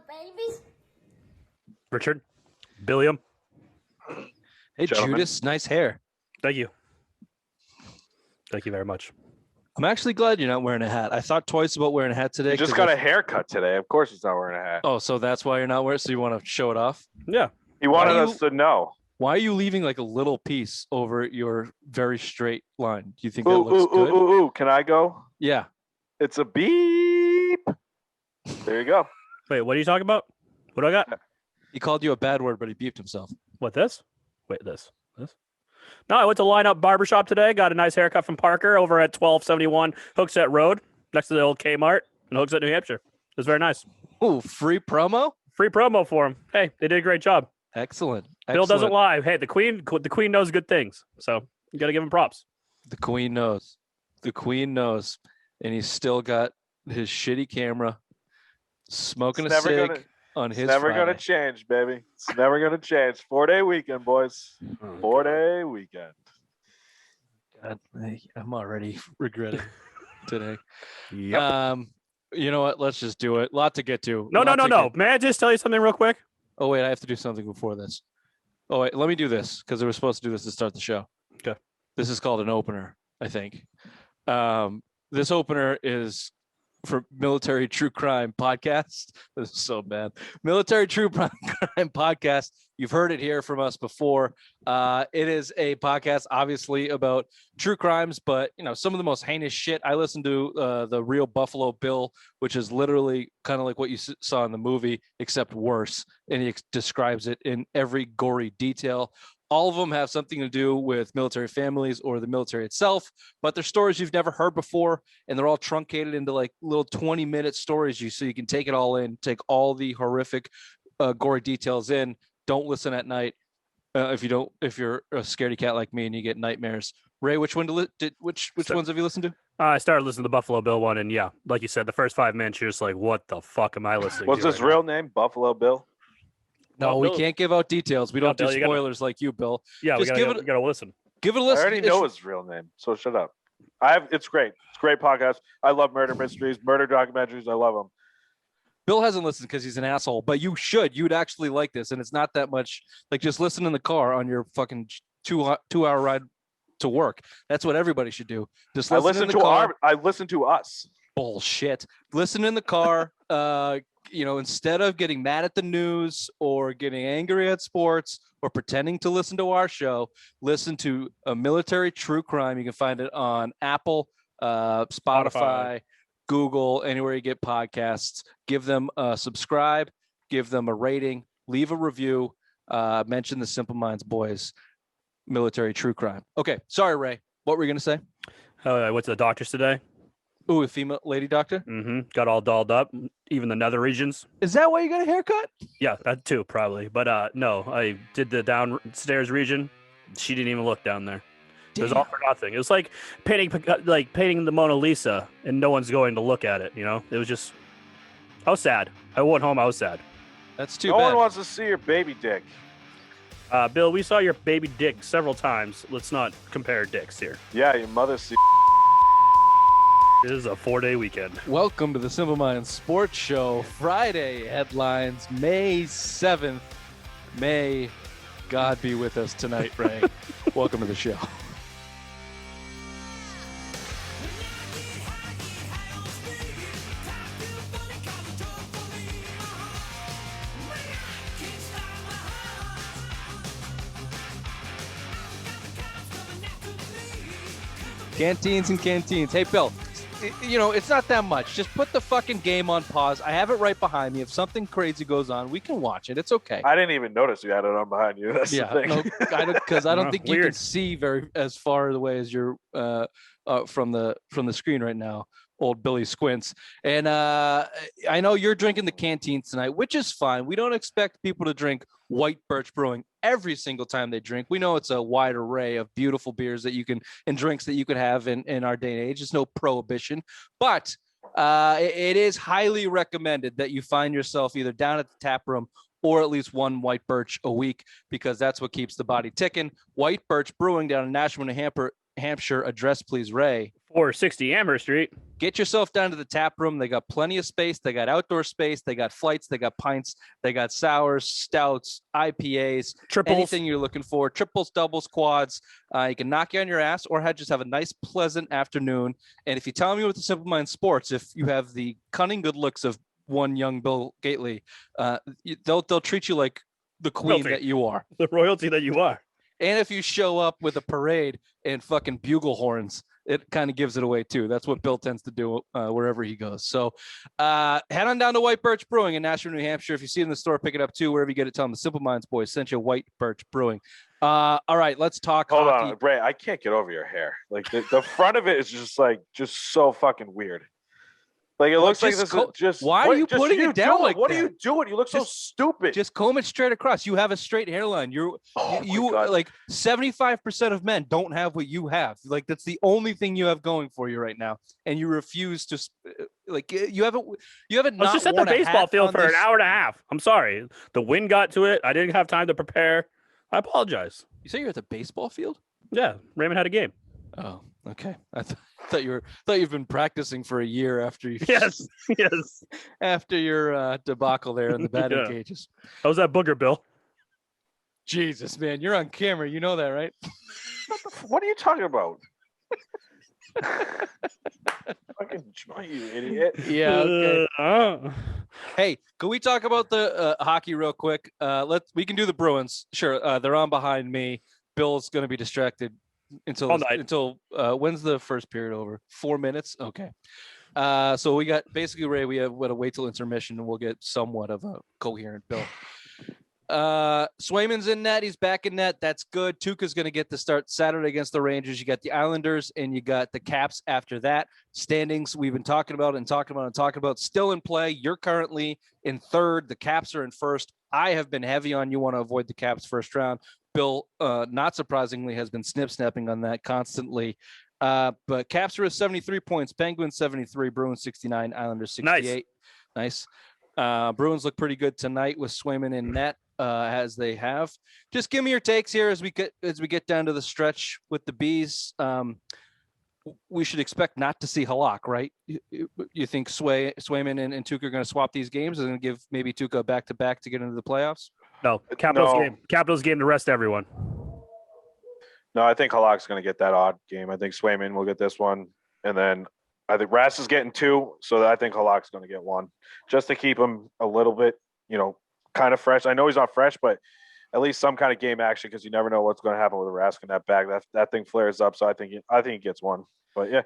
babies. Richard, Billiam. Hey, Gentlemen. Judas, nice hair. Thank you. Thank you very much. I'm actually glad you're not wearing a hat. I thought twice about wearing a hat today. He just got a haircut today. Of course he's not wearing a hat. Oh, so that's why you're not wearing it? So you want to show it off? Yeah. He wanted Why do us to know. Why are you leaving like a little piece over your very straight line? Do you think that Ooh, looks good? ooh. Can I go? Yeah. It's a beep. There you go. Wait, what are you talking about? What do I got? He called you a bad word, but he beeped himself. What, this? Wait, this? No, I went to Line Up Barbershop today. Got a nice haircut from Parker over at 1271 Hooksett Road, next to the old Kmart in Hooksett, New Hampshire. It was very nice. Oh, free promo? Free promo for him. Hey, they did a great job. Excellent. Bill doesn't lie. Hey, the queen knows good things. So you got to give him props. The queen knows. The queen knows. And he's still got his shitty camera smoking It's a never cig gonna- on his It's never Friday. going to change, baby. It's never going to change. 4-day weekend, boys. 4-day weekend. God, I'm already regretting today. Yep. You know what? Let's just do it. Lot to get to. No. May I just tell you something real quick? Oh, wait. I have to do something before this. Oh, wait. Let me do this because we were supposed to do this to start the show. Okay. This is called an opener, I think. This opener is for Military True Crime Podcast. This is so bad. Military True Crime Podcast. You've heard it here from us before. It is a podcast, obviously, about true crimes, but some of the most heinous shit. I listened to the Real Buffalo Bill, which is literally kind of like what you saw in the movie, except worse. And he describes it in every gory detail. All of them have something to do with military families or the military itself, but they're stories you've never heard before, and they're all truncated into like little 20-minute stories so you can take it all in, take all the horrific, gory details in. Don't listen at night if you're a scaredy cat like me and you get nightmares. Ray, which ones have you listened to? I started listening to the Buffalo Bill one, and yeah, like you said, the first 5 minutes, you're just like, what the fuck am I listening What's to? his real name? Buffalo Bill? No, we can't give out details. We don't do Bill, spoilers like you, Bill. Yeah, Just we gotta listen. Give it a I listen. already know his real name, so shut up. It's great. It's a great podcast. I love murder mysteries, murder documentaries. I love them. Bill hasn't listened because he's an asshole, but you should. You'd actually like this, and it's not that much. Like, just listen in the car on your fucking two-hour ride to work. That's what everybody should do. Just listen in the car. I listen to us. Bullshit. Listen in the car. Instead of getting mad at the news or getting angry at sports or pretending to listen to our show, listen to a Military True Crime. You can find it on Apple, Spotify, Google, anywhere you get podcasts. Give them a subscribe, give them a rating, leave a review, mention the Simple Minds Boys Military True Crime. Okay. Sorry, Ray. What were you going to say? I went to the doctor's today. Ooh, a female lady doctor? Mm-hmm. Got all dolled up, even the nether regions. Is that why you got a haircut? Yeah, that too, probably. But no, I did the downstairs region. She didn't even look down there. It was all for nothing. It was like painting the Mona Lisa, and no one's going to look at it. It was just. I was sad. I went home. I was sad. That's too No bad. one wants to see your baby dick. Bill, we saw your baby dick several times. Let's not compare dicks here. Yeah, your mother see. This is a 4-day weekend. Welcome to the Simple Minds Sports Show. Friday headlines, May 7th. May God be with us tonight, Ray. Welcome to the show. Canteens and canteens. Hey, Bill, it's not that much. Just put the fucking game on pause. I have it right behind me. If something crazy goes on, we can watch it. It's okay. I didn't even notice you had it on behind you. That's the thing. Because I don't think you Weird. can see as far away as you're from the screen right now. Old Billy Squints. And I know you're drinking the canteens tonight, which is fine. We don't expect people to drink White Birch Brewing every single time they drink. We know it's a wide array of beautiful beers that you can and drinks that you could have in our day and age. There's no prohibition, but it is highly recommended that you find yourself either down at the tap room or at least one White Birch a week, because that's what keeps the body ticking. White Birch Brewing down in Nashua, New Hampshire. Address, please, Ray. 460 Amber Street. Get yourself down to the tap room. They got plenty of space. They got outdoor space. They got flights. They got pints. They got sours, stouts, IPAs, Triples. anything you're looking for. Triples, doubles, quads. You can knock you on your ass or just have a nice, pleasant afternoon. And if you tell me with the Simple Mind Sports, if you have the cunning good looks of one young Bill Gately, they'll treat you like the queen Royalty. that you are. The royalty that you are. And if you show up with a parade and fucking bugle horns, it kind of gives it away too. That's what Bill tends to do wherever he goes. So head on down to White Birch Brewing in Nashua, New Hampshire. If you see it in the store, pick it up too. Wherever you get it, tell them the Simple Minds boys sent you White Birch Brewing. All right, let's talk Hold hockey. on, Ray. I can't get over your hair. Like the front of it is just so fucking weird. Like it looks like this is just. Why are you putting it down like What that? are you doing? You look so stupid. Just comb it straight across. You have a straight hairline. You like 75% of men don't have what you have. Like that's the only thing you have going for you right now, and you refuse to. Like you haven't. I was just at the baseball field for an hour and a half. I'm sorry. The wind got to it. I didn't have time to prepare. I apologize. You say you're at the baseball field? Yeah, Raymond had a game. Oh, okay. I thought you've been practicing for a year after you. Yes. After your debacle there in the batting cages. How was that booger, Bill? Jesus, man, you're on camera. You know that, right? What are you talking about? Fucking joint, you idiot. Yeah. Okay. Hey, can we talk about the hockey real quick? We can do the Bruins. Sure. They're on behind me. Bill's going to be distracted until when's the first period over? 4 minutes. Okay. So we got basically, Ray, we have to wait till intermission and we'll get somewhat of a coherent Bill. Swayman's in net. He's back in net. That's good. Tuukka's going to get the start Saturday against the Rangers. You got the Islanders and you got the Caps after that. Standings we've been talking about still in play. You're currently in third. The Caps are in first. I have been heavy on you want to avoid the Caps first round. Bill, not surprisingly, has been snapping on that constantly. But Caps are at 73 points. Penguins 73. Bruins 69. Islanders 68. Nice. Bruins look pretty good tonight with Swayman in net. As they have. Just give me your takes here as we get down to the stretch with the Bees. We should expect not to see Halak, right? You think Swayman and Tuukka are going to swap these games and give maybe Tuukka back-to-back to get into the playoffs? No, Capitals game to rest everyone. No, I think Halak's going to get that odd game. I think Swayman will get this one, and then I think Rass is getting two, so I think Halak's going to get one, just to keep him a little bit, kind of fresh. I know he's not fresh, but at least some kind of game action because you never know what's going to happen with Rask in that bag. That thing flares up, so I think he gets one. But yeah,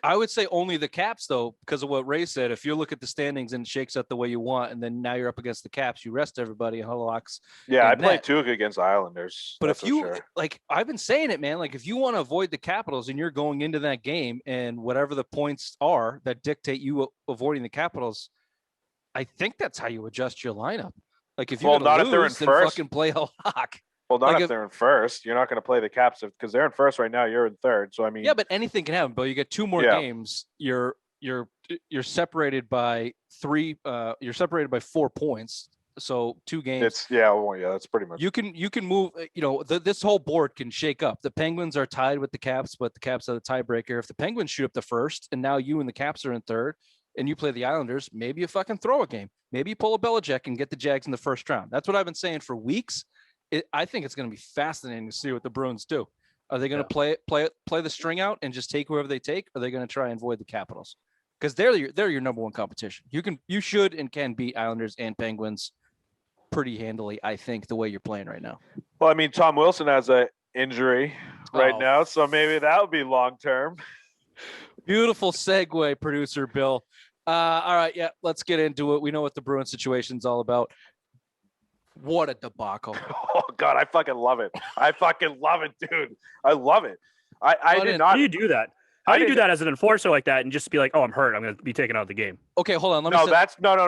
I would say only the Caps though, because of what Ray said. If you look at the standings and it shakes out the way you want, and then now you're up against the Caps, you rest everybody. Halak's. Yeah, I played Tuukka against the Islanders. But if you like, I've been saying it, man. Like if you want to avoid the Capitals and you're going into that game, and whatever the points are that dictate you avoiding the Capitals, I think that's how you adjust your lineup. Like if you're not lose, if they're in then first, fucking play Halak. Well, not if they're in first. You're not going to play the Caps because they're in first right now. You're in third. So I mean, yeah, but anything can happen. But you get two more games. You're separated by 3. You're separated by 4 points. So 2 games. That's pretty much. You can move. This whole board can shake up. The Penguins are tied with the Caps, but the Caps are the tiebreaker. If the Penguins shoot up the first, and now you and the Caps are in third, and you play the Islanders, maybe you fucking throw a game. Maybe you pull a Belichick and get the Jags in the first round. That's what I've been saying for weeks. I think it's going to be fascinating to see what the Bruins do. Are they going to play the string out and just take whoever they take? Or are they going to try and avoid the Capitals? Because they're your number one competition. You should and can beat Islanders and Penguins pretty handily, I think, the way you're playing right now. Well, I mean, Tom Wilson has an injury right now, so maybe that would be long term. Beautiful segue, producer Bill. All right, let's get into it. We know what the Bruins situation's all about. What a debacle. Oh, God, I fucking love it. I fucking love it, dude. I love it. I did not. How do you do that? How do you do that as an enforcer like that and just be like, oh, I'm hurt, I'm going to be taken out of the game? Okay, hold on. No, that's not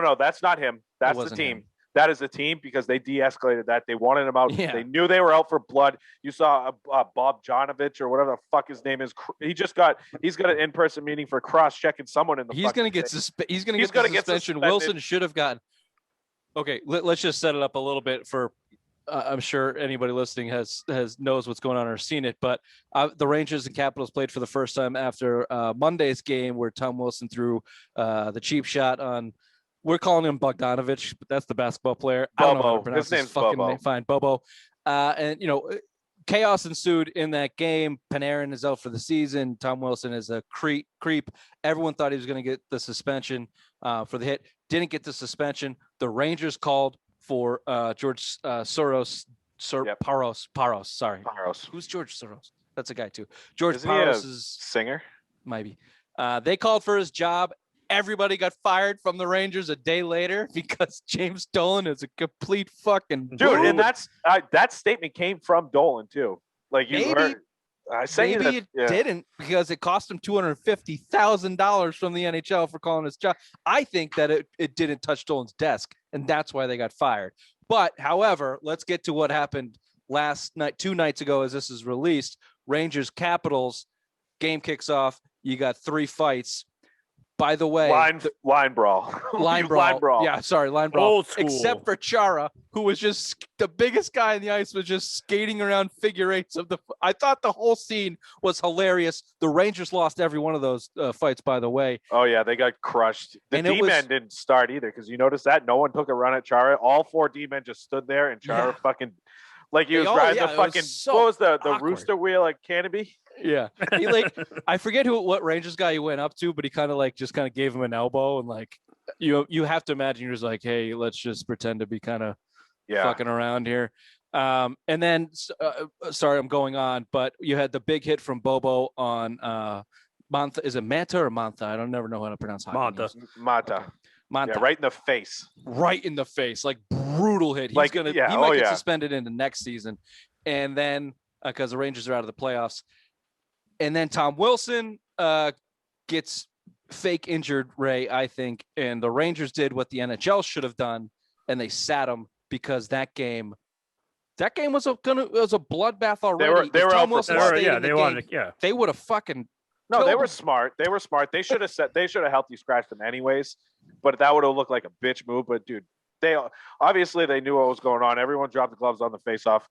him. That's the team. That is the team because they de-escalated that. They wanted him out. Yeah. They knew they were out for blood. You saw Bob Jonovich or whatever the fuck his name is. He's got an in-person meeting for cross-checking someone in the. He's going to get suspension. Wilson should have gotten. Okay, let's just set it up a little bit for I'm sure anybody listening has knows what's going on or seen it, but the Rangers and Capitals played for the first time after Monday's game where Tom Wilson threw the cheap shot on. We're calling him Bogdanovich, but that's the basketball player. Bobo. I don't know how to pronounce His name's fucking Bobo. name. Fine, Bobo. And chaos ensued in that game. Panarin is out for the season. Tom Wilson is a creep. Everyone thought he was going to get the suspension for the hit. Didn't get the suspension. The Rangers called for George Soros. Paros. Sorry. Paros. Who's George Soros? That's a guy too. George Isn't Paros he a is singer. maybe. They called for his job. Everybody got fired from the Rangers a day later because James Dolan is a complete fucking Dude, boob. and that statement came from Dolan too. Like you Maybe- heard. I say Maybe that, it didn't because it cost him $250,000 from the NHL for calling his job. I think that it didn't touch Dolan's desk, and that's why they got fired. But, however, let's get to what happened last night, 2 nights ago, as this is released. Rangers Capitals game kicks off. You got 3 fights. By the way, line brawl. line brawl. Yeah, sorry, line brawl. Old school. Except for Chara, who was just the biggest guy in the ice, was just skating around figure eights of the. I thought the whole scene was hilarious. The Rangers lost every one of those fights, by the way. Oh yeah, they got crushed. The And it D-men was- didn't start either because you noticed that no one took a run at Chara. All 4 D-men just stood there, and Chara fucking like he was riding the it was fucking so what was the awkward. rooster wheel at Canopy? Yeah, he I forget what Rangers guy he went up to, but he kind of gave him an elbow, and like you have to imagine you're just like, hey, let's just pretend to be kind of Yeah, fucking around here. And then, sorry, I'm going on, but you had the big hit from Bobo on Mantha. Is it Manta or Mantha? I don't never know how to pronounce hockey Manta. names. Mata. Mantha. Yeah, right in the face. Right in the face, like brutal hit. He's Like, he yeah, might oh, get yeah. suspended into next season. And then because the Rangers are out of the playoffs. And then Tom Wilson gets fake injured, Ray, I think. And the Rangers did what the NHL should have done, and they sat him because that game was a bloodbath already. They were If Tom out for Wilson blood. stayed in the game, Yeah. they would have fucking No, they killed were him. smart. They were smart. They should have helped you scratch them anyways. But that would have looked like a bitch move. But dude, they obviously they knew what was going on. Everyone dropped the gloves on the face-off.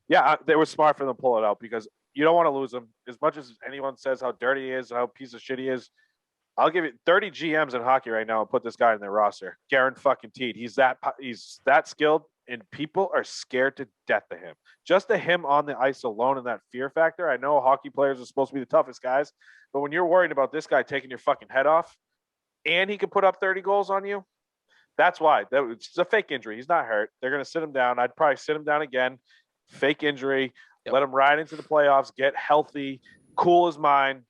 Yeah, they were smart for them to pull it out because you don't want to lose him. As much as anyone says how dirty he is, how piece of shit he is, I'll give you 30 GMs in hockey right now and put this guy in their roster. Guaranteed. He's that skilled, and people are scared to death of him. Just to him on the ice alone and that fear factor. I know hockey players are supposed to be the toughest guys, but when you're worried about this guy taking your fucking head off, and he can put up 30 goals on you, that's why. It's a fake injury. He's not hurt. They're going to sit him down. I'd probably sit him down again. Fake injury. Yep. Let him ride into the playoffs, get healthy, cool his mind.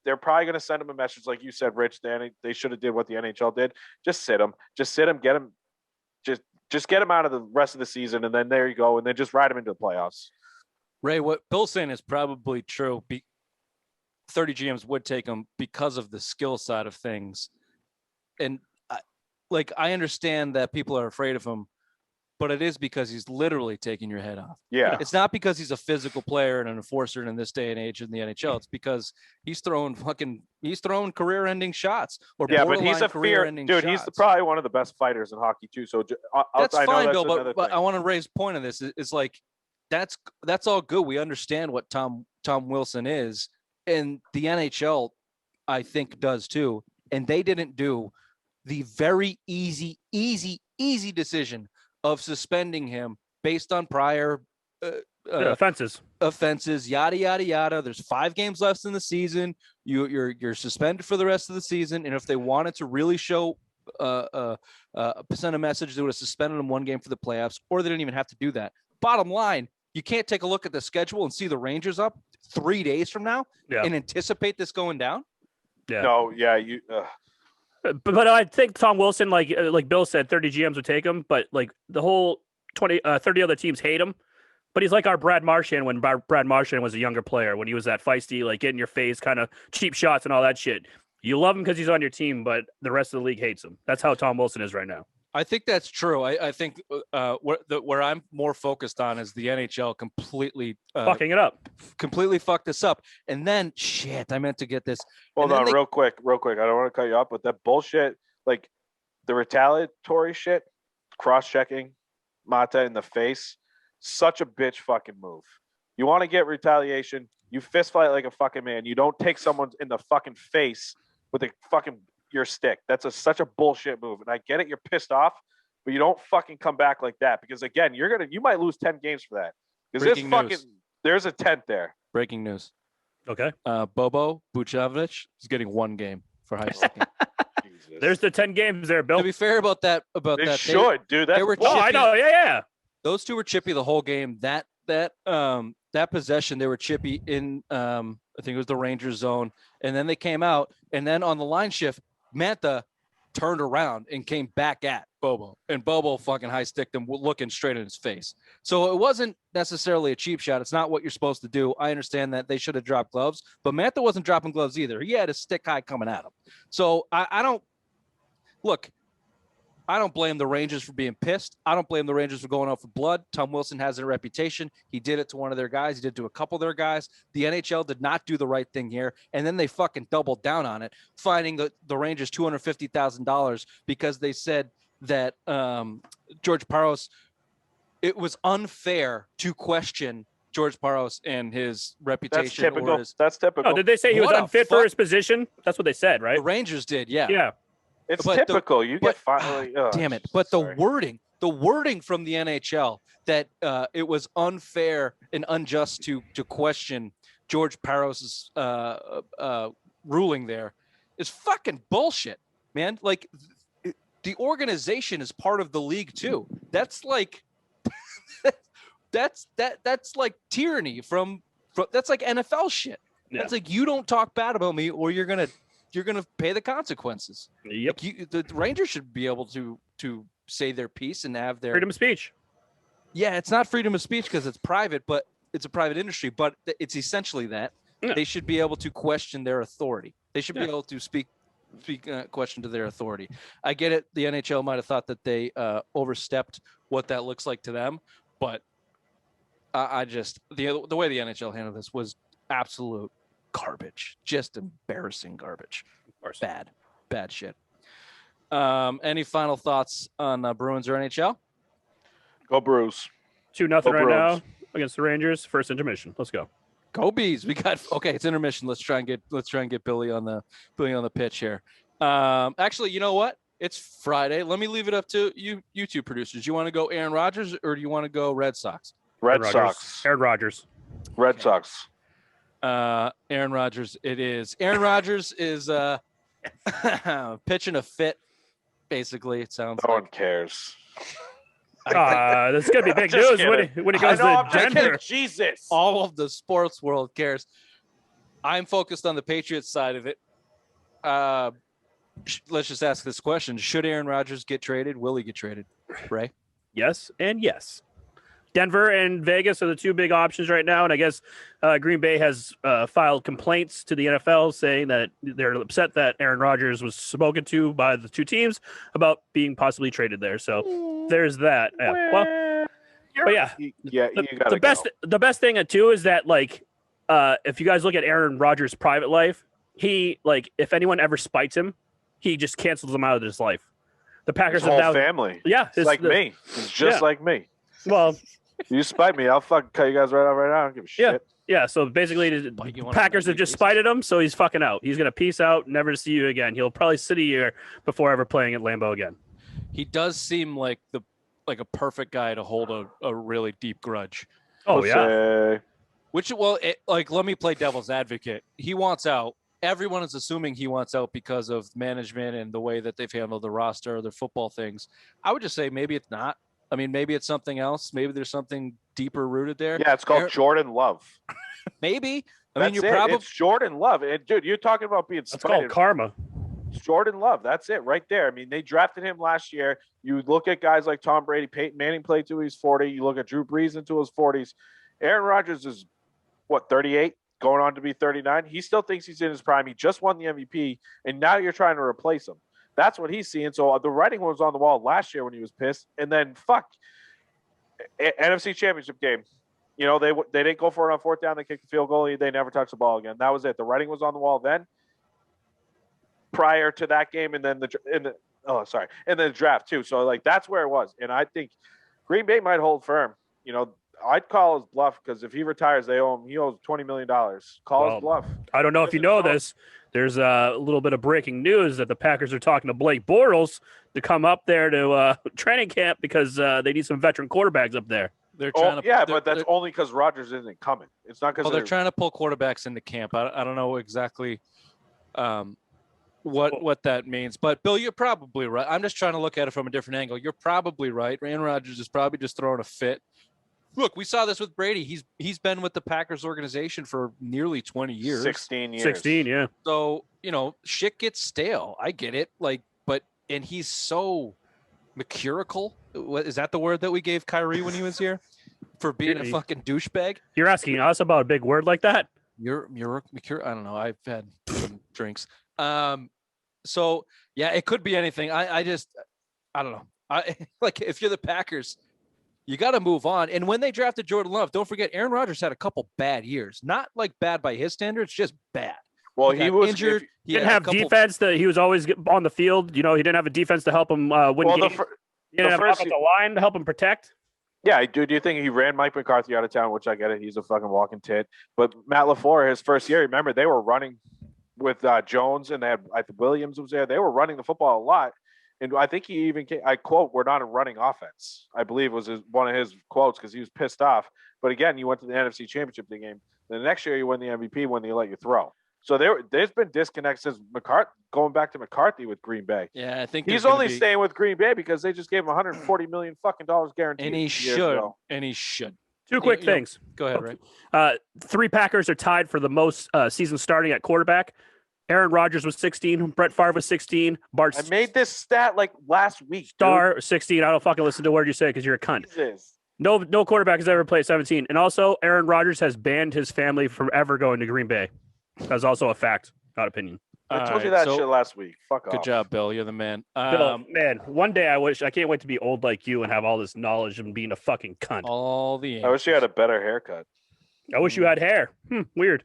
They're probably going to send him a message like you said, Rich. They should have did what the NHL did. Just sit him. Get him. Just get him out of the rest of the season, and then there you go, and then just ride him into the playoffs. Ray, what Bill's saying is probably true. 30 GMs would take him because of the skill side of things. And I understand that people are afraid of him, but it is because he's literally taking your head off. Yeah. It's not because he's a physical player and an enforcer in this day and age in the NHL. It's because he's throwing career-ending shots or Yeah, but he's a career-ending dude. shots. He's probably one of the best fighters in hockey too. So That's I know fine, that's Bill. another But thing. I want to raise a point of this. It's like that's all good. We understand what Tom Wilson is, and the NHL, I think, does too. And they didn't do the very easy decision of suspending him based on prior Offenses. yada yada yada. There's 5 games left in the season. You're suspended for the rest of the season, and if they wanted to really show send a message, they would have suspended him 1 game for the playoffs, or they didn't even have to do that. Bottom line, you can't take a look at the schedule and see the Rangers up 3 days from now and anticipate this going down. Yeah. No, yeah, you. But I think Tom Wilson, like Bill said, 30 GMs would take him, but like the whole 30 other teams hate him. But he's like our Brad Marchand when Brad Marchand was a younger player, when he was that feisty, like get in your face, kind of cheap shots and all that shit. You love him because he's on your team, but the rest of the league hates him. That's how Tom Wilson is right now. I think that's true. I think where I'm more focused on is the NHL completely Fucking it up. completely fucked this up. And then shit, I meant to get this. Hold on, real quick. I don't want to cut you off, but that bullshit, like the retaliatory shit, cross-checking Mata in the face, such a bitch fucking move. You want to get retaliation, you fist fight like a fucking man. You don't take someone in the fucking face with your stick. That's such a bullshit move. And I get it, you're pissed off, but you don't fucking come back like that, because again, you might lose 10 games for that. Because there's a 10th there. Breaking news. Okay. Bobo Bujovic is getting 1 game for high sticking. There's the 10 games there, Bill. To be fair about that, They should, dude. They were I know. Yeah. Those two were chippy the whole game. That possession, they were chippy in I think it was the Rangers zone, and then they came out, and then on the line shift, Mantha turned around and came back at Bobo, and Bobo fucking high sticked him, looking straight in his face. So it wasn't necessarily a cheap shot. It's not what you're supposed to do. I understand that they should have dropped gloves, but Mantha wasn't dropping gloves either. He had a stick high coming at him. So I don't blame the Rangers for being pissed. I don't blame the Rangers for going out for blood. Tom Wilson has a reputation. He did it to one of their guys. He did it to a couple of their guys. The NHL did not do the right thing here. And then they fucking doubled down on it, finding the Rangers $250,000 because they said that George Parros, it was unfair to question George Parros and his reputation. That's typical. Oh, did they say he was unfit for his position? That's what they said, right? The Rangers did, yeah. Yeah. It's typical. You get finally. Damn it! But the wording from the NHL that it was unfair and unjust to question George Parros's ruling there is fucking bullshit, man. Like the organization is part of the league too. That's like that's like tyranny from that's like NFL shit. Yeah. That's like, you don't talk bad about me or you're gonna pay the consequences. Yep. Like the Rangers should be able to say their piece and have their freedom of speech. Yeah, it's not freedom of speech because it's private, but it's a private industry. But it's essentially that they should be able to question their authority. They should be able to speak question to their authority. I get it. The NHL might have thought that they overstepped what that looks like to them, but I just the way the NHL handled this was absolute garbage, just embarrassing garbage. Bad shit. Any final thoughts on Bruins or NHL? Go Bruce. 2-0 right now against the Rangers. First intermission. Let's go. Go Bees. We got it's intermission. Let's try and get Billy on the pitch here. Actually, you know what? It's Friday. Let me leave it up to you two producers. You want to go Aaron Rodgers or do you want to go Red Sox? Red Sox. Aaron Rodgers. Red Sox. Aaron Rodgers. It is. Aaron Rodgers is pitching a fit. Basically, it sounds. No one cares. That's gonna be big news when he goes to Denver. Jesus. All of the sports world cares. I'm focused on the Patriots side of it. Let's just ask this question: should Aaron Rodgers get traded? Will he get traded? Ray? Yes and yes. Denver and Vegas are the two big options right now, and I guess Green Bay has filed complaints to the NFL saying that they're upset that Aaron Rodgers was spoken to by the two teams about being possibly traded there. So there's that. Yeah. Well, but yeah, the best thing too is that if you guys look at Aaron Rodgers' private life, he if anyone ever spites him, he just cancels them out of his life. The Packers his have whole now family. Yeah, it's me. It's just like me. Well. You spite me, I'll fucking cut you guys right off right now. I don't give a shit. Yeah. So basically, the Packers have just spited him, so he's fucking out. He's gonna peace out, never to see you again. He'll probably sit a year before ever playing at Lambeau again. He does seem like a perfect guy to hold a really deep grudge. Oh yeah. Let me play devil's advocate. He wants out. Everyone is assuming he wants out because of management and the way that they've handled the roster or their football things. I would just say maybe it's not. I mean, maybe it's something else. Maybe there's something deeper rooted there. Yeah, it's called Jordan Love. Maybe. It's Jordan Love. And dude, you're talking about being spited. It's called karma. It's Jordan Love. That's it right there. I mean, they drafted him last year. You look at guys like Tom Brady, Peyton Manning played till he's 40. You look at Drew Brees into his 40s. Aaron Rodgers is, 38? Going on to be 39. He still thinks he's in his prime. He just won the MVP, and now you're trying to replace him. That's what he's seeing. So the writing was on the wall last year when he was pissed. And then NFC Championship game. You know, they didn't go for it on fourth down. They kicked the field goal. They never touched the ball again. That was it. The writing was on the wall then. Prior to that game, and then the draft too. So that's where it was. And I think Green Bay might hold firm. You know, I'd call his bluff because if he retires, he owes $20 million. Call his bluff. I don't know if you know this. There's a little bit of breaking news that the Packers are talking to Blake Bortles to come up there to training camp because they need some veteran quarterbacks up there. They're trying but that's only because Rodgers isn't coming. It's not because they're trying to pull quarterbacks into camp. I don't know exactly what that means, but Bill, you're probably right. I'm just trying to look at it from a different angle. You're probably right. Aaron Rodgers is probably just throwing a fit. Look, we saw this with Brady. He's been with the Packers organization for nearly 20 years. 16 years. 16, yeah. So, shit gets stale. I get it. And he's so mercurial. Is that the word that we gave Kyrie when he was here? For being a fucking douchebag? You're asking us about a big word like that? You're I don't know. I've had some drinks. So yeah, it could be anything. I don't know. If you're the Packers, you got to move on. And when they drafted Jordan Love, don't forget Aaron Rodgers had a couple bad years. Not like bad by his standards, just bad. Well, he was injured. He didn't have defense. That he was always on the field. He didn't have a defense to help him win games. He didn't have offensive line to help him protect. Yeah, do you think he ran Mike McCarthy out of town? Which I get it. He's a fucking walking tit. But Matt LaFleur, his first year, remember they were running with Jones and they had Williams was there. They were running the football a lot. And I think he even I quote, "We're not a running offense." I believe was one of his quotes because he was pissed off. But again, you went to the NFC Championship game. The next year, you win the MVP when they let you throw. So there's been disconnects since McCarthy going back to McCarthy with Green Bay. Yeah, I think he's only staying with Green Bay because they just gave him $140 million fucking guaranteed. And he should. And he should. Two quick things. Go ahead, Ray. 3 Packers are tied for the most season starting at quarterback. Aaron Rodgers was 16. Brett Favre was 16. I made this stat like last week. Star 16. I don't fucking listen to a word you say because you're a cunt. Jesus. No quarterback has ever played 17. And also, Aaron Rodgers has banned his family from ever going to Green Bay. That's also a fact, not opinion. I told you that shit last week. Fuck off. Good job, Bill. You're the man. Bill, man, one day I can't wait to be old like you and have all this knowledge and being a fucking cunt. I wish you had a better haircut. I wish you had hair. Weird.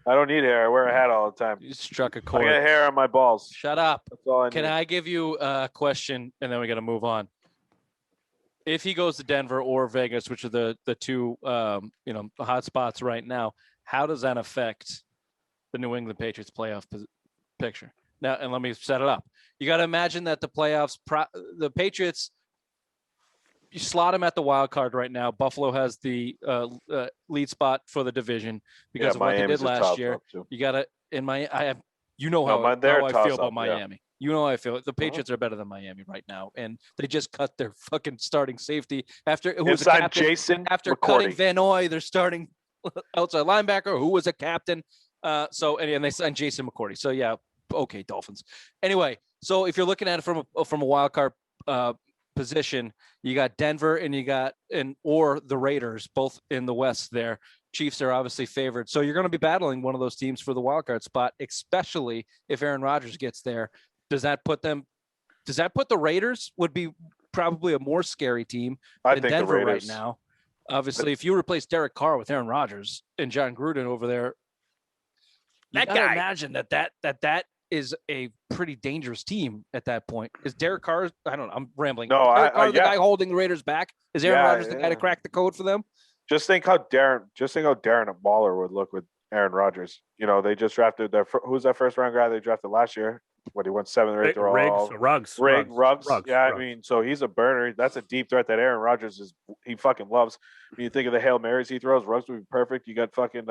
I don't need hair. I wear a hat all the time. You struck a chord. I got hair on my balls. Shut up. That's all I need. Can I give you a question and then we got to move on? If he goes to Denver or Vegas, which are the two hot spots right now, how does that affect the New England Patriots playoff picture? Now, and let me set it up. You got to imagine that the playoffs, the Patriots, you slot them at the wild card right now. Buffalo has the lead spot for the division because of what they did last year. You got to how I feel about Miami. Yeah. You know how I feel. The Patriots are better than Miami right now, and they just cut their fucking starting safety after who was a captain. Jason after cutting Van Noy, they're starting outside linebacker who was a captain. And they signed Jason McCourty. So yeah, okay, Dolphins. Anyway, so if you're looking at it from a wild card position, you got Denver and or the Raiders, both in the West there. Chiefs are obviously favored. So you're going to be battling one of those teams for the wild card spot, especially if Aaron Rodgers gets there. Does that put the Raiders would be probably a more scary team than Denver right now? Obviously, if you replace Derek Carr with Aaron Rodgers and John Gruden over there, you gotta imagine that is a pretty dangerous team at that point. Is Derek Carr? I don't know. I'm rambling. No, Derek Carr, the guy holding the Raiders back. Is Aaron Rodgers the guy to crack the code for them? Just think how Darren Baller would look with Aaron Rodgers. They just drafted who's that first round guy they drafted last year? What, he went 7th or 8th overall? Ruggs. Yeah, I mean, so he's a burner. That's a deep threat that Aaron Rodgers he fucking loves. When you think of the Hail Marys he throws, Ruggs would be perfect. You got fucking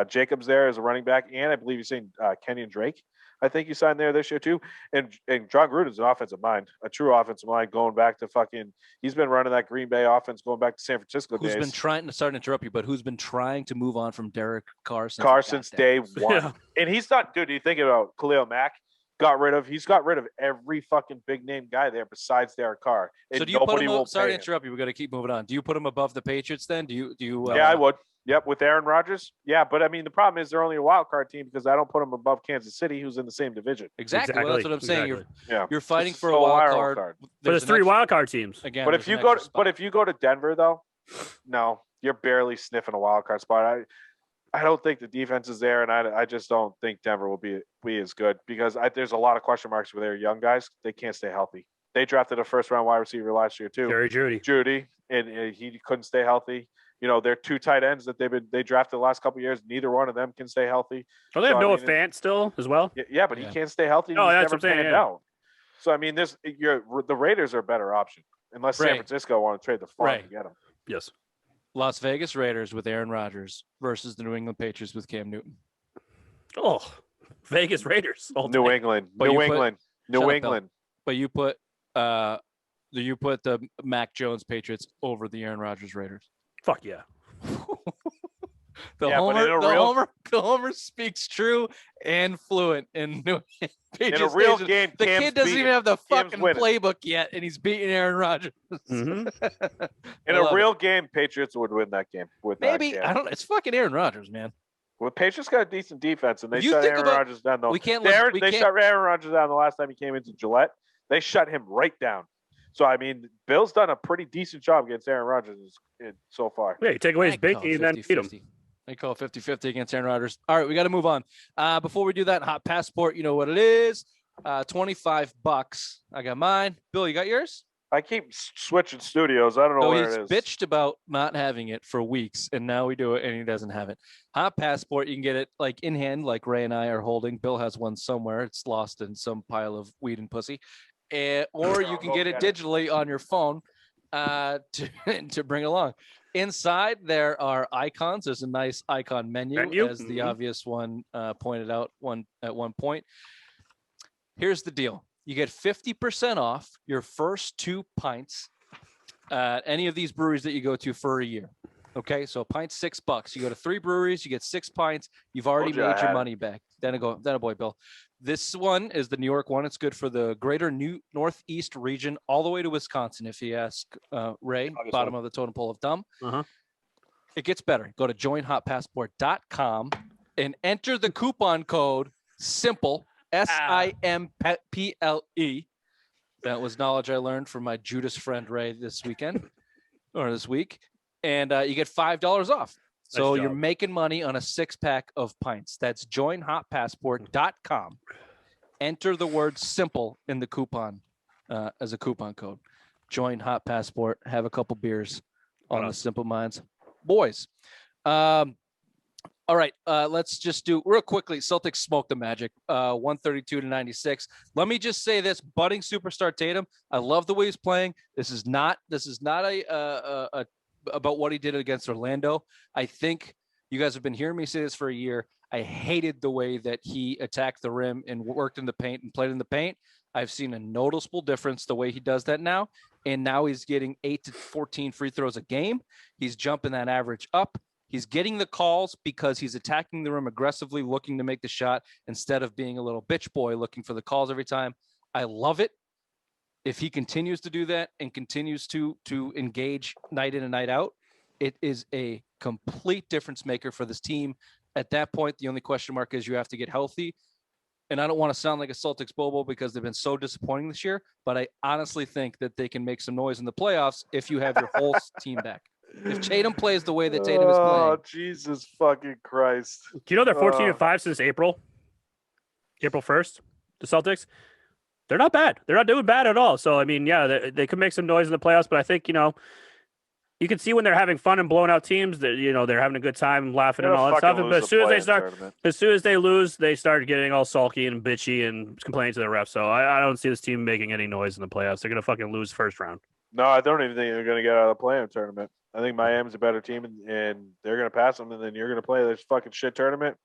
Jacobs there as a running back, and I believe you're saying Kenyon Drake. I think you signed there this year too. And John Gruden's an offensive mind, a true offensive mind, going back to he's been running that Green Bay offense going back to San Francisco days. Who's been trying to, sorry to interrupt you, but who's been trying to move on from Derek Carr since day one. Yeah. And he's not, dude, you think about Khalil Mack? He's got rid of every fucking big name guy there besides Derek Carr. So do you put him? Sorry to interrupt you. We got to keep moving on. Do you put him above the Patriots then? Do you? Yeah, I would. Yep, with Aaron Rodgers. Yeah, but I mean the problem is they're only a wild card team because I don't put them above Kansas City, who's in the same division. Exactly. Well, that's what I'm saying. You're fighting for a wild card. But there's 3 wild card teams. Again, but if you go to Denver though, no, you're barely sniffing a wild card spot. I don't think the defense is there, and I just don't think Denver will be as good because there's a lot of question marks with their young guys. They can't stay healthy. They drafted a first-round wide receiver last year too, Jerry Jeudy, and he couldn't stay healthy. They're two tight ends that they drafted the last couple of years. Neither one of them can stay healthy. Oh, they have Noah Fant still as well. Yeah, but he can't stay healthy. Oh, He's that's never what I'm saying, panned out. So I mean, the Raiders are a better option unless San Francisco want to trade the farm to get him. Yes. Las Vegas Raiders with Aaron Rodgers versus the New England Patriots with Cam Newton. Oh, Vegas Raiders. New England. But you put the Mac Jones Patriots over the Aaron Rodgers Raiders. Fuck yeah. The Homer speaks true and fluent in New in a real game. The kid doesn't even have the fucking playbook yet, and he's beating Aaron Rodgers. Mm-hmm. In a real game, Patriots would win that game. Maybe I don't know. It's fucking Aaron Rodgers, man. Well, Patriots got a decent defense, and they shut Aaron Rodgers down. Though they shut Aaron Rodgers down the last time he came into Gillette. They shut him right down. So I mean, Bill's done a pretty decent job against Aaron Rodgers so far. Yeah, you take away his big and then beat him. I call 50-50 against Aaron Rodgers. All right, we got to move on. Before we do that, Hot Passport, you know what it is. $25. I got mine. Bill, you got yours? I keep switching studios. I don't know where it is. He's bitched about not having it for weeks, and now we do it, and he doesn't have it. Hot Passport, you can get it like in hand, like Ray and I are holding. Bill has one somewhere. It's lost in some pile of weed and pussy. Or you can get it digitally on your phone to bring along. Inside, there are icons. There's a nice icon menu. As the obvious one pointed out at one point. Here's the deal. You get 50% off your first 2 pints at any of these breweries that you go to for a year. Okay, so a pint's $6. You go to 3 breweries, you get 6 pints. You've already made your money back. Then a boy, Bill. This one is the New York one. It's good for the greater Northeast region, all the way to Wisconsin. If you ask Ray, bottom of the totem pole of dumb. It gets better. Go to joinhotpassport.com and enter the coupon code SIMPLE. SIMPLE. That was knowledge I learned from my Judas friend Ray this week. And you get $5 off. So you're making money on a 6-pack of pints. That's joinhotpassport.com. Enter the word SIMPLE in the coupon as a coupon code. Join Hot Passport. Have a couple beers on the Simple Minds. Boys. All right, let's just do real quickly. Celtics smoked the Magic, 132-96. Let me just say this: budding superstar Tatum. I love the way he's playing. This is not a about what he did against Orlando. I think you guys have been hearing me say this for a year. I hated the way that he attacked the rim and worked in the paint and played in the paint. I've seen a noticeable difference the way he does that now, and now he's getting 8 to 14 free throws a game. He's jumping that average up. He's getting the calls because he's attacking the rim aggressively, looking to make the shot instead of being a little bitch boy looking for the calls every time. I love it. If he continues to do that and continues to engage night in and night out, it is a complete difference maker for this team. At that point, the only question mark is you have to get healthy. And I don't want to sound like a Celtics Bobo because they've been so disappointing this year, but I honestly think that they can make some noise in the playoffs if you have your whole team back. If Tatum plays the way that Tatum is playing. Oh, Jesus fucking Christ. Do you know they're 14-5 since April 1st, the Celtics? They're not bad. They're not doing bad at all. So, I mean, yeah, they could make some noise in the playoffs, but I think, you can see when they're having fun and blowing out teams that, they're having a good time, laughing and all that stuff. But as soon as they lose, they start getting all sulky and bitchy and complaining to the refs. So I don't see this team making any noise in the playoffs. They're going to fucking lose first round. No, I don't even think they're going to get out of the play-in tournament. I think Miami's a better team, and they're going to pass them, and then you're going to play this fucking shit tournament.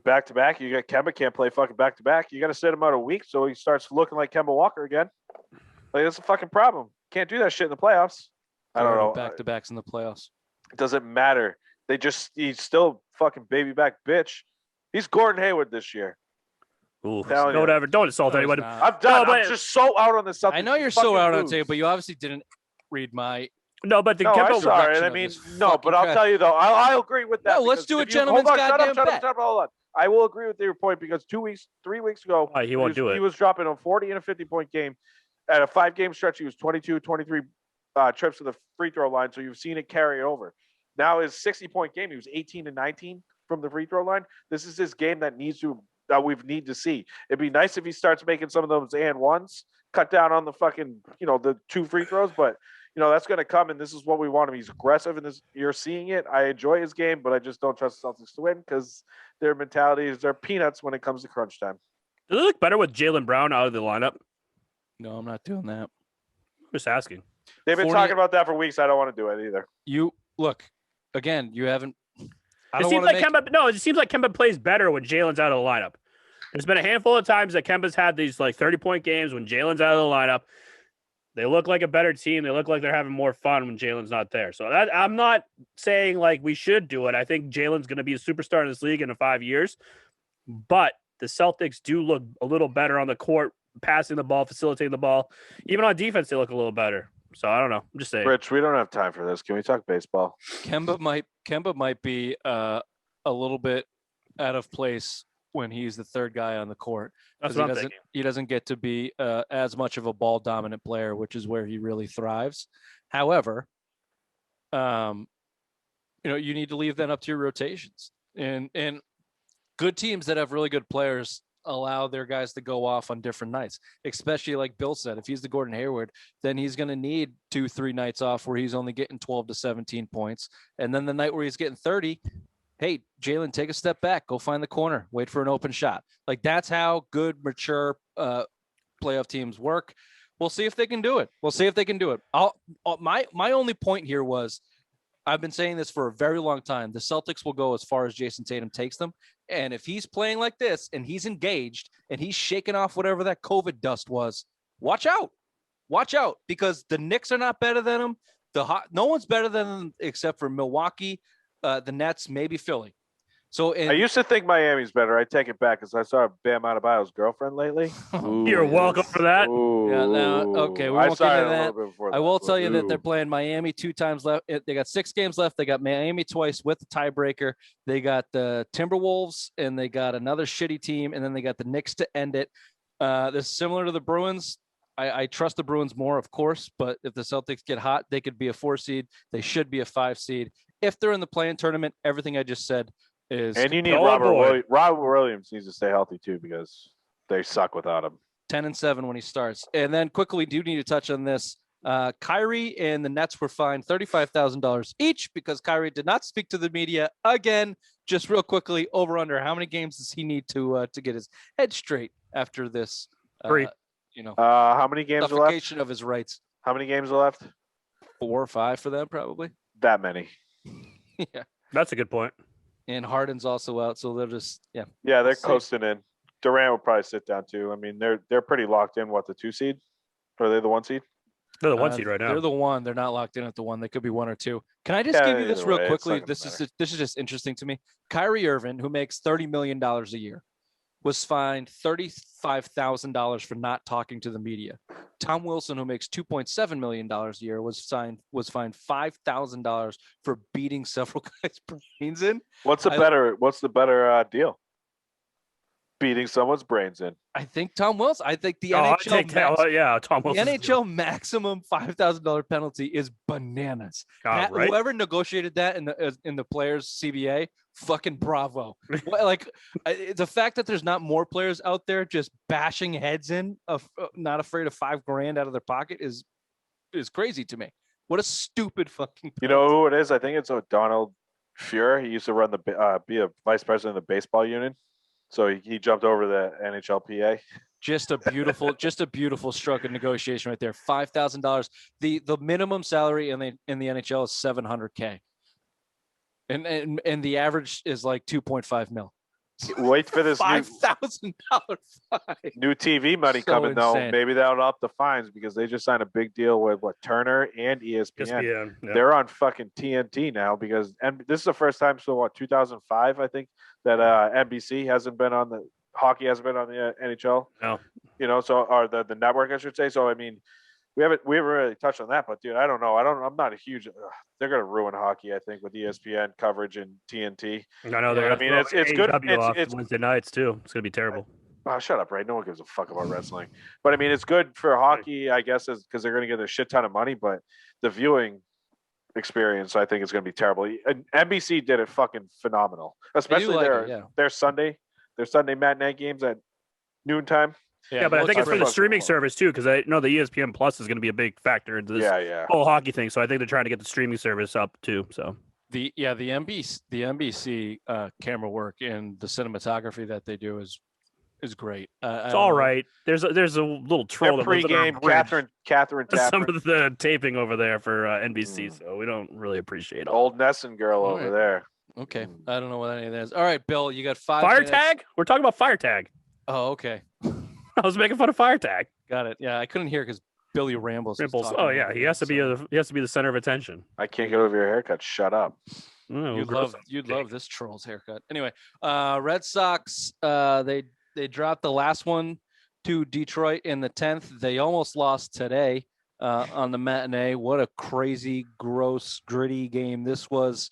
Back-to-back, you got Kemba can't play fucking back-to-back. You got to sit him out a week so he starts looking like Kemba Walker again. Like, that's a fucking problem. Can't do that shit in the playoffs. I don't know. Back-to-backs in the playoffs. It doesn't matter. He's still fucking baby back bitch. He's Gordon Hayward this year. Ooh, whatever. Don't insult anyone. I'm done. I'm just so out on the Celtics. I know you're so out on it, but you obviously didn't read my. No, but the I'm sorry. I mean, no, but I'll tell you though. I'll agree with that. No, let's do a gentleman's goddamn bet. Hold on. I will agree with your point because 3 weeks ago, he won't do it. He was dropping a 40 and a 50-point game. At a 5-game stretch, he was 22, 23 trips to the free throw line. So you've seen it carry over. Now his 60-point game, he was 18 and 19 from the free throw line. This is his game that we need to see. It'd be nice if he starts making some of those and ones, cut down on the fucking, the 2 free throws, but that's going to come, and this is what we want him. He's aggressive, and you're seeing it. I enjoy his game, but I just don't trust the Celtics to win because their mentality is they're peanuts when it comes to crunch time. Do they look better with Jaylen Brown out of the lineup? No, I'm not doing that. I'm just asking. They've been talking about that for weeks. I don't want to do it either. You look again. You haven't. It seems like Kemba plays better when Jalen's out of the lineup. There's been a handful of times that Kemba's had these like 30-point games when Jalen's out of the lineup. They look like a better team. They look like they're having more fun when Jalen's not there. So I'm not saying like we should do it. I think Jalen's going to be a superstar in this league in 5 years. But the Celtics do look a little better on the court, passing the ball, facilitating the ball. Even on defense, they look a little better. So I don't know. I'm just saying. Rich, we don't have time for this. Can we talk baseball? Kemba might be a little bit out of place when he's the third guy on the court. That's what I'm thinking. He doesn't get to be as much of a ball dominant player, which is where he really thrives. However, you need to leave that up to your rotations, and good teams that have really good players allow their guys to go off on different nights, especially like Bill said, if he's the Gordon Hayward, then he's going to need 2-3 nights off where he's only getting 12 to 17 points. And then the night where he's getting 30, hey, Jalen, take a step back, go find the corner, wait for an open shot. Like that's how good, mature playoff teams work. We'll see if they can do it. My only point here was, I've been saying this for a very long time. The Celtics will go as far as Jason Tatum takes them. And if he's playing like this and he's engaged and he's shaking off whatever that COVID dust was, watch out, because the Knicks are not better than him. No one's better than them except for Milwaukee, the Nets, maybe Philly. So I used to think Miami's better. I take it back because I saw Bam Adebayo's girlfriend lately. You're welcome for that. Yeah, okay, we won't get into that. I will tell you that they're playing Miami 2 times left. They got 6 games left. They got Miami twice with the tiebreaker. They got the Timberwolves, and they got another shitty team, and then they got the Knicks to end it. This is similar to the Bruins. I trust the Bruins more, of course, but if the Celtics get hot, they could be a 4 seed. They should be a 5 seed. If they're in the play-in tournament, everything I just said is. And you need Robert Williams needs to stay healthy too because they suck without him. 10-7 when he starts. And then quickly, we do need to touch on this. Kyrie and the Nets were fined $35,000 each because Kyrie did not speak to the media again. Just real quickly, over under, how many games does he need to get his head straight after this? 3. How many games are left? Of his rights. How many games are left? 4 or 5 for them, probably. That many. Yeah, that's a good point. And Harden's also out, so they're just they're coasting in. Durant will probably sit down too. I mean, they're pretty locked in. What, the 2 seed? Or are they the 1 seed? They're the 1 seed right now. They're the 1. They're not locked in at the 1. They could be 1 or 2. Can I just give you this real quickly? This is just interesting to me. Kyrie Irving, who makes $30 million a year, was fined $35,000 for not talking to the media. Tom Wilson, who makes $2.7 million a year, was fined $5,000 for beating several guys' brains in. What's the better deal? Beating someone's brains in. I think Tom Wilson. I think the NHL. Tom Wilson. The NHL maximum $5,000 penalty is bananas. Right? Whoever negotiated that in the players' CBA, fucking bravo. Like the fact that there's not more players out there just bashing heads in, not afraid of $5,000 out of their pocket is crazy to me. What a stupid fucking penalty. You know who it is? I think it's O'Donnell Fuhr. He used to run be a vice president of the baseball union. So he jumped over the NHLPA. Just a beautiful stroke of negotiation right there. $5,000. The minimum salary in the NHL is $700K, and the average is like 2.5 mil. Wait for this $5,000 fine. New TV money coming though. Maybe that'll up the fines because they just signed a big deal with Turner and ESPN. They're on fucking TNT now and this is the first time. So 2005, I think that NBC hasn't been on the NHL. No, or the network, I should say. So I mean, we haven't really touched on that, but dude, I don't know. I'm not a huge. They're gonna ruin hockey, I think, with ESPN coverage and TNT. I know. I mean, it's good. It's Wednesday nights too. It's gonna be terrible. Oh, shut up, right? No one gives a fuck about wrestling. But I mean, it's good for hockey, I guess, because they're gonna get a shit ton of money. But the viewing experience, I think, is gonna be terrible. And NBC did it fucking phenomenal, especially their Sunday matinee games at noontime. Yeah, but I think it's for the fucking streaming love it. service too, because I know the ESPN Plus is going to be a big factor into this Yeah. whole hockey thing. So I think they're trying to get the streaming service up too. So The NBC camera work and the cinematography that they do is great. I it's don't all know. right. There's a little troll Their that lives on our pregame, bridge. Catherine Some Tapper, of the taping over there for NBC, Mm. so we don't really appreciate all. old Nesson girl All over right. there. Okay, Mm. I don't know what any of that is. All right, Bill, you got 5 Fire minutes. tag? We're talking about fire tag. Oh, okay, I was making fun of fire tag. got it. Yeah, I couldn't hear because Billy Rambles. was Ripples. talking Oh over yeah, he you, has to be so- the center of attention. I can't get over your haircut. Shut up. Oh, You'd gross. love this troll's haircut. Anyway, Red Sox, they dropped the last one to Detroit in the 10th. They almost lost today on the matinee. What a crazy, gross, gritty game this was.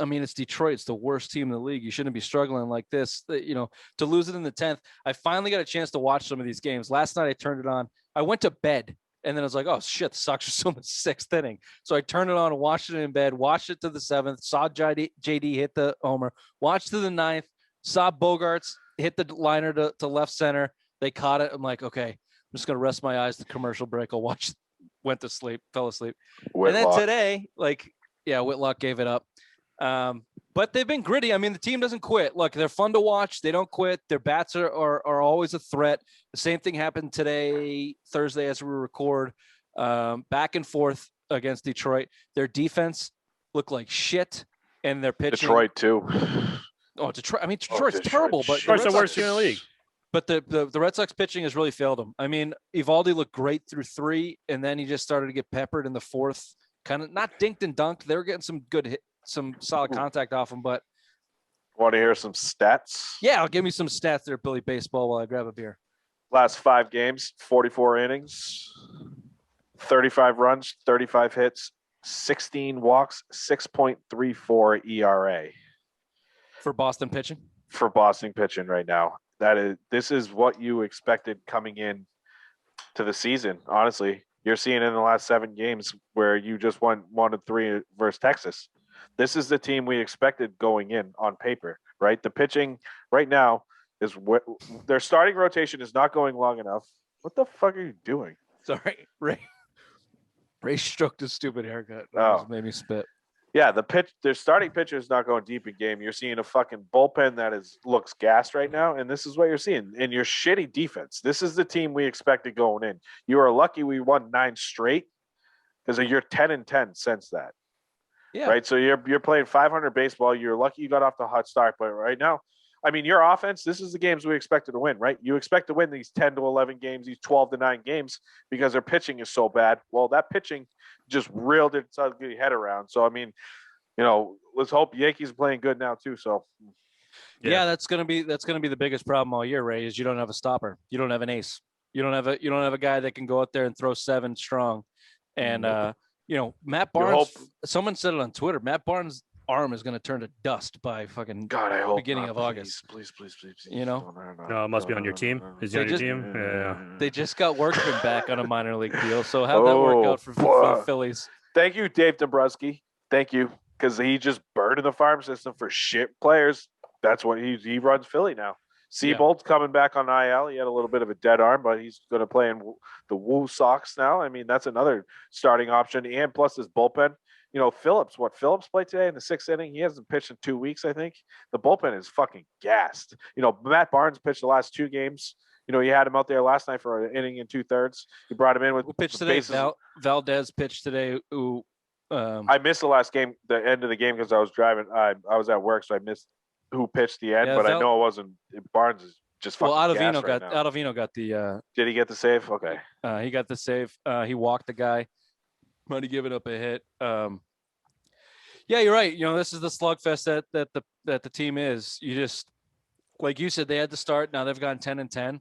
I mean, it's Detroit. It's the worst team in the league. You shouldn't be struggling like this. To lose it in the 10th. I finally got a chance to watch some of these games. Last night I turned it on. I went to bed. And then I was like, oh, shit, the Sox are still in the 6th inning. So I turned it on and watched it in bed, watched it to the 7th, saw JD hit the homer, watched to the 9th, saw Bogarts hit the liner to left center. They caught it. I'm like, okay, I'm just going to rest my eyes. The commercial break. I'll watch. Went to sleep, fell asleep. Whitlock. And then today, Whitlock gave it up. But they've been gritty. I mean, the team doesn't quit. Look, they're fun to watch. They don't quit. Their bats are always a threat. The same thing happened today, Thursday, as we record, back and forth against Detroit. Their defense looked like shit, and their pitching. Detroit too. Oh, Detroit. I mean, Detroit's Detroit. terrible, but Detroit's the worst team in the league. But the Red Sox pitching has really failed them. I mean, Evaldi looked great through 3, and then he just started to get peppered in the 4th. Kind of not dinked and dunked. They were getting some good hit, some solid contact off him, but Want to hear some stats? yeah, I'll give me some stats there, Billy Baseball, while I grab a beer. Last 5 games, 44 innings, 35 runs, 35 hits, 16 walks, 6.34 ERA For Boston pitching. for Boston pitching right now. This is what you expected coming in to the season. Honestly, you're seeing in the last 7 games where you just won 1-3 versus Texas. This is the team we expected going in on paper, right? The pitching right now is their starting rotation is not going long enough. What the fuck are you doing? Sorry, Ray stroked his stupid haircut. That Oh. almost made me spit. Yeah, their starting pitcher is not going deep in game. You're seeing a fucking bullpen that looks gassed right now, and this is what you're seeing. And your shitty defense. This is the team we expected going in. You are lucky we won 9 straight because you're 10-10 since that. Yeah. Right. So you're playing 500 baseball. You're lucky you got off the hot start, but right now, I mean, your offense. This is the games we expected to win, right? You expect to win these 10-11 games, these 12-9 games, because their pitching is so bad. Well, that pitching just reeled its ugly head around. So I mean, let's hope Yankees are playing good now too. So Yeah, that's gonna be the biggest problem all year, Ray, is you don't have a stopper. You don't have an ace. You don't have a guy that can go out there and throw 7 strong. And Matt Barnes, someone said it on Twitter, Matt Barnes' arm is going to turn to dust by fucking God, I hope beginning not. of August. Please. No, it must be on your team. Is he on your team? Yeah. They just got Workman back on a minor league deal. So how'd that work out for the Phillies? Thank you, Dave Dombrowski. Thank you, because he just burned in the farm system for shit players. That's what he runs Philly now. Seabold's coming back on IL. He had a little bit of a dead arm, but he's going to play in the Woo Sox now. I mean, that's another starting option. And plus his bullpen. Phillips played today in the 6th inning? He hasn't pitched in 2 weeks, I think. The bullpen is fucking gassed. Matt Barnes pitched the last 2 games. You had him out there last night for an inning and 2/3. You brought him in with who pitched today. Valdez pitched today. I missed the last game, the end of the game, because I was driving. I was at work, so I missed who pitched the end. But I know it wasn't. Barnes is just fucking Ottavino gas right now. Ottavino got the. Did he get the save? Okay. He got the save. He walked the guy. Might have given up a hit. Yeah, you're right. This is the slugfest that the team is. You just, like you said, they had to start. Now they've gone 10-10.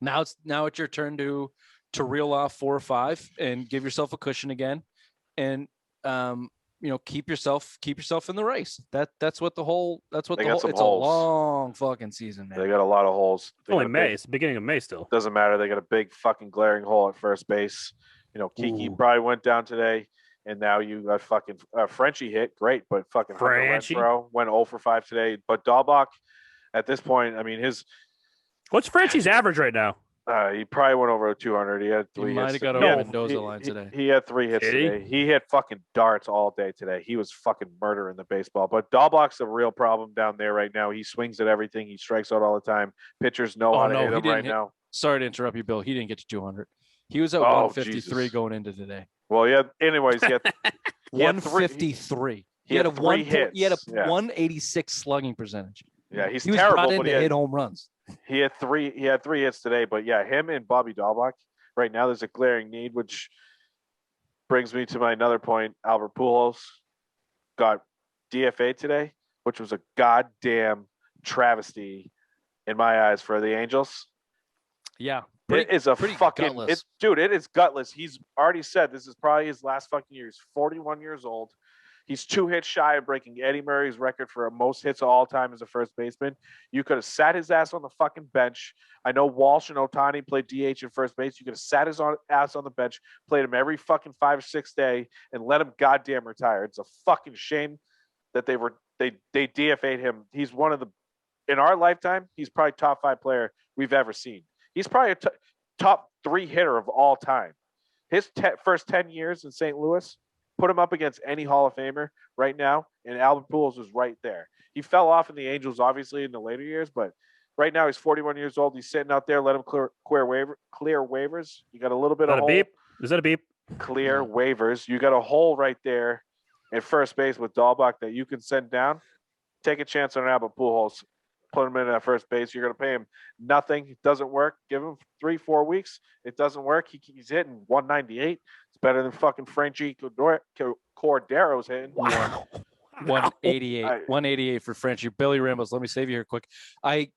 Now it's your turn to reel off 4 or 5 and give yourself a cushion again, and keep yourself in the race. That's what the whole. It's holes. a long fucking season, man. They got a lot of holes. Only May. It's the beginning of May still. Doesn't matter. They got a big fucking glaring hole at first base. Kiki probably went down today, and now you got fucking Frenchie hit. Great, but fucking Hunter Renfroe went 0 for 5 today. But Dahlbach, at this point, I mean, What's Frenchie's average right now? He probably went over 200. He had He 3 might hits. have got No. over Mendoza line today. He had 3 hits Did he? today. He hit fucking darts all day today. He was fucking murdering the baseball. But Dahlbach's a real problem down there right now. He swings at everything. He strikes out all the time. Pitchers know how to hit him right now. Sorry to interrupt you, Bill. He didn't get to 200. He was at Oh, 153 Jesus. going into today. Well, yeah. Anyways, he had 153. He had a 3 hits. He had a Yeah. 186 slugging percentage. Yeah, he's He was terrible. brought in But to hit home runs. he had 3 hits today. But yeah, him and Bobby Dahlbach right now, there's a glaring need, which brings me to my another point. Albert Pujols got DFA today, which was a goddamn travesty in my eyes for the Angels. Yeah. It is a fucking gutless. It is gutless. He's already said this is probably his last fucking year. He's 41 years old. He's 2 hits shy of breaking Eddie Murray's record for most hits of all time as a first baseman. You could have sat his ass on the fucking bench. I know Walsh and Ohtani played DH and first base. You could have sat his ass on the bench, played him every fucking 5 or 6 day, and let him goddamn retire. It's a fucking shame that they DFA'd him. He's one of the, in our lifetime, he's probably top 5 player we've ever seen. He's probably a top 3 hitter of all time. His first 10 years in St. Louis, put him up against any Hall of Famer right now, and Albert Pujols was right there. He fell off in the Angels, obviously, in the later years, but right now he's 41 years old. He's sitting out there. Let him clear waivers. You got a little bit of hole. Beep? Is that a beep? Clear waivers. You got a hole right there at first base with Dahlbach that you can send down. Take a chance on Albert Pujols. Put him in at first base. You're going to pay him nothing. It doesn't work. Give him 3-4 weeks. It doesn't work. He's hitting 198. It's better than fucking Frenchie Cordero's hitting. Wow. 188. 188 for Frenchie. Billy Rambos, let me save you here quick. I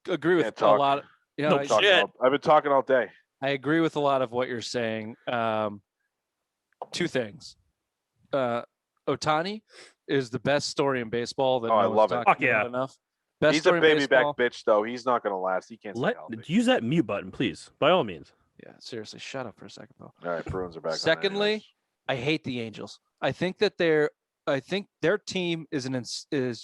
agree with a lot. I've been talking all day. I agree with a lot of what you're saying. 2 things. Ohtani is the best story in baseball that I love it. Fuck yeah. Enough. Best He's a story in baby baseball. back bitch, though. He's not going to last. He can't stay healthy. Use that mute button, please, by all means. Yeah, seriously, shut up for a second, Bill. All right, Bruins are back. Secondly, I hate the Angels. I think their team is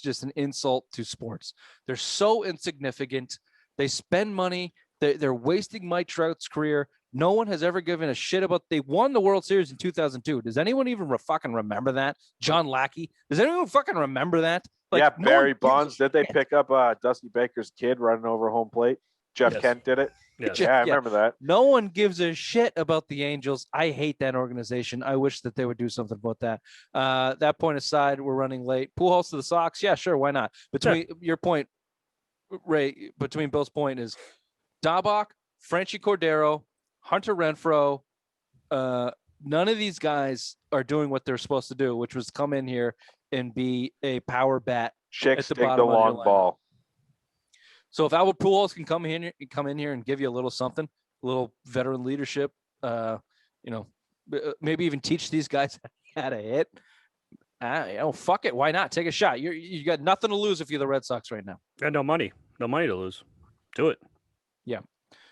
just an insult to sports. They're so insignificant. They spend money. They're wasting Mike Trout's career. No one has ever given a shit about. They won the World Series in 2002. Does anyone even fucking remember that? John Lackey. Does anyone fucking remember that? Like, Barry Bonds. Did they pick up Dusty Baker's kid running over home plate? Jeff Kent did it. Yes. Yeah, I remember that. No one gives a shit about the Angels. I hate that organization. I wish that they would do something about that. That point aside, we're running late. Pujols to the Sox. Yeah, sure. Why not? Between your point, Ray, between Bill's point is Dahlbach, Frenchie Cordero, Hunter Renfroe. None of these guys are doing what they're supposed to do, which was come in here and be a power bat. Chicks take the long ball. So if Albert Pujols can come in here and give you a little something, a little veteran leadership, maybe even teach these guys how to hit. Fuck it. Why not? Take a shot. You got nothing to lose if you're the Red Sox right now. And no money to lose. Do it. Yeah.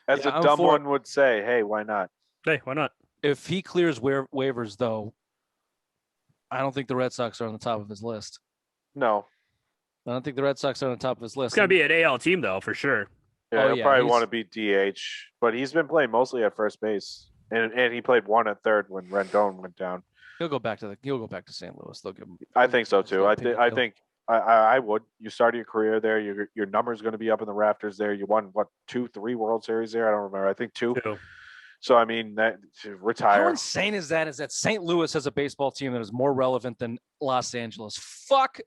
As a dumb one would say, hey, why not? Hey, why not? If he clears waivers, though, I don't think the Red Sox are on the top of his list. No. I don't think the Red Sox are on the top of his list. It's going to be an AL team, though, for sure. Yeah, he'll probably want to be DH, but he's been playing mostly at first base, and he played 1 at third when Rendon went down. He'll go back to St. Louis. They'll give him. I think so too. I think I would. You started your career there. Your number's going to be up in the rafters there. You won 2, 3 World Series there. I don't remember. I think 2. So I mean, that to retire. How insane is that? Is that St. Louis has a baseball team that is more relevant than Los Angeles? Fuck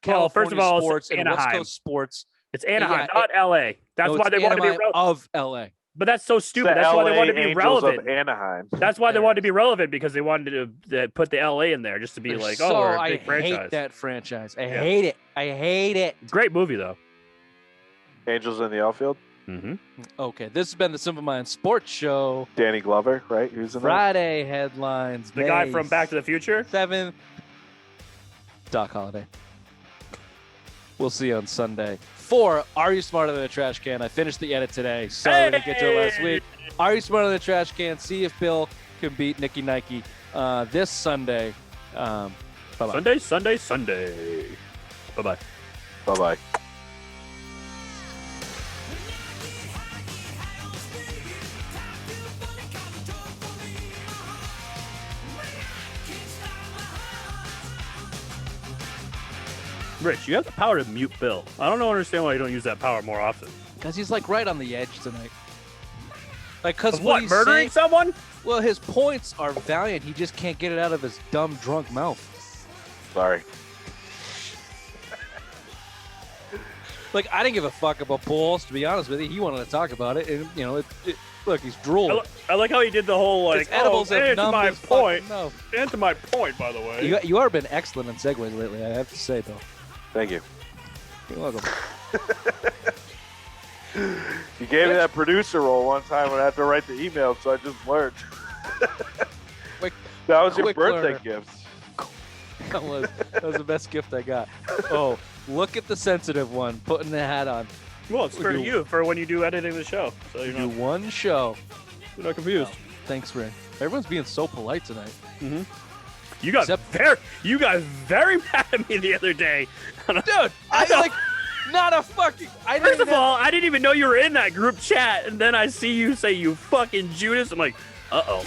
California first of all, sports and Anaheim. West Coast sports. It's Anaheim, not LA. That's why they want to be relevant. Of LA. But that's so stupid. That's why they wanted to be relevant. Of Anaheim. That's why they wanted to be relevant, because they wanted to put the LA in there just to be like, we're a big franchise. I hate that franchise. I hate it. I hate it. Great movie though. Angels in the outfield. Mm-hmm. Okay, this has been the Simple Mind Sports Show. Danny Glover, right? Who's in Friday headlines. The guy from Back to the Future. 7th. Doc Holliday. We'll see you on Sunday. For Are You Smarter Than a Trash Can? I finished the edit today. Sorry we didn't get to it last week. Are You Smarter Than a Trash Can? See if Bill can beat Nicky Nike this Sunday. Bye-bye. Sunday. Bye-bye. Bye-bye. Rich, you have the power to mute Bill. I don't understand why you don't use that power more often. Because he's like right on the edge tonight. Like, because Of what, murdering someone? Well, his points are valiant. He just can't get it out of his dumb, drunk mouth. Sorry. Like, I didn't give a fuck about Pujols, to be honest with you. He wanted to talk about it, and look, he's drooling. I like how he did the whole like, edibles have and to numbed my his point. fucking mouth. And to my point, by the way. You are been excellent in segues lately, I have to say, Bill. Thank you. You're welcome. You gave me that producer role one time when I had to write the email, so I just learned. That was your quick birthday learner. gift. That was the best gift I got. Oh, look at the sensitive one putting the hat on. Well, it's for you for when you do editing the show, so You do one show. you're not confused. Thanks, Ray. Everyone's being so polite tonight. Mm-hmm. You got very mad at me the other day. Dude, I like not a fucking. First of all, I didn't even know you were in that group chat, and then I see you say you fucking Judas. I'm like, uh-oh.